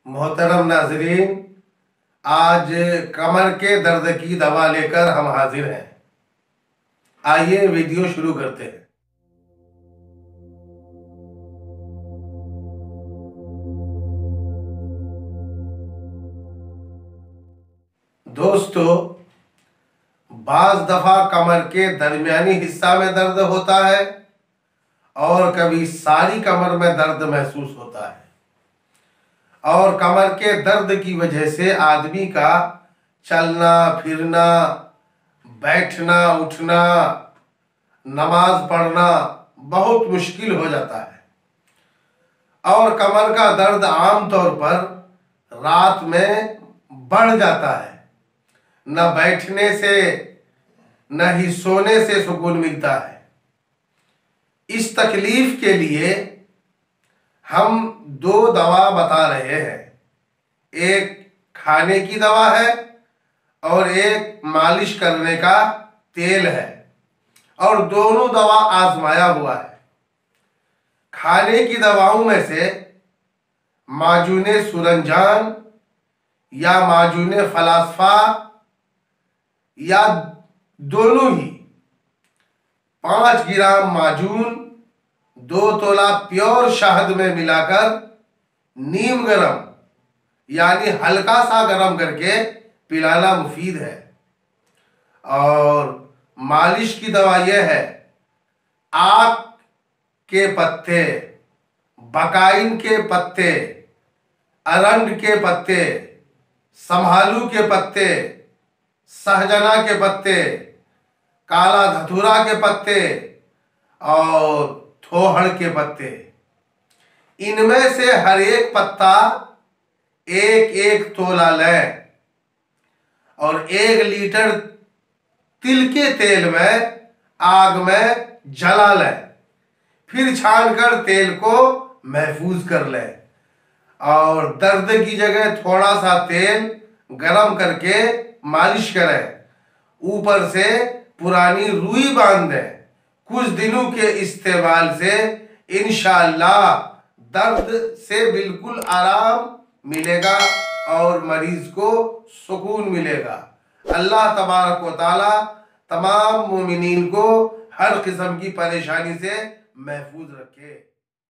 मोहतरम नाजरीन, आज कमर के दर्द की दवा लेकर हम हाजिर हैं। आइए वीडियो शुरू करते हैं। दोस्तों, बाज दफा कमर के दरमियानी हिस्सा में दर्द होता है और कभी सारी कमर में दर्द महसूस होता है और कमर के दर्द की वजह से आदमी का चलना फिरना, बैठना उठना, नमाज पढ़ना बहुत मुश्किल हो जाता है और कमर का दर्द आमतौर पर रात में बढ़ जाता है। न बैठने से न ही सोने से सुकून मिलता है। इस तकलीफ के लिए हम दो दवा बता रहे हैं। एक खाने की दवा है और एक मालिश करने का तेल है और दोनों दवा आजमाया हुआ है। खाने की दवाओं में से माजूने सुरंजान या माजूने फलासफा या दोनों ही 5 ग्राम माजून 2 तोला प्योर शहद में मिलाकर नीम गरम यानी हल्का सा गरम करके पिलाना मुफीद है। और मालिश की दवा यह है, आक के पत्ते, बकाइन के पत्ते, अरंड के पत्ते, संभालू के पत्ते, सहजना के पत्ते, काला धतूरा के पत्ते और थोहड़ के पत्ते, इनमें से हर एक पत्ता 1-1 तोला लें और 1 लीटर तिल के तेल में आग में जला लें। फिर छानकर तेल को महफूज कर लें और दर्द की जगह थोड़ा सा तेल गरम करके मालिश करें। ऊपर से पुरानी रुई बांध दें। कुछ दिनों के इस्तेमाल से इंशाअल्लाह दर्द से बिल्कुल आराम मिलेगा और मरीज को सुकून मिलेगा। अल्लाह तबारक व तआला तमाम मोमिनीन को हर किस्म की परेशानी से महफूज रखे।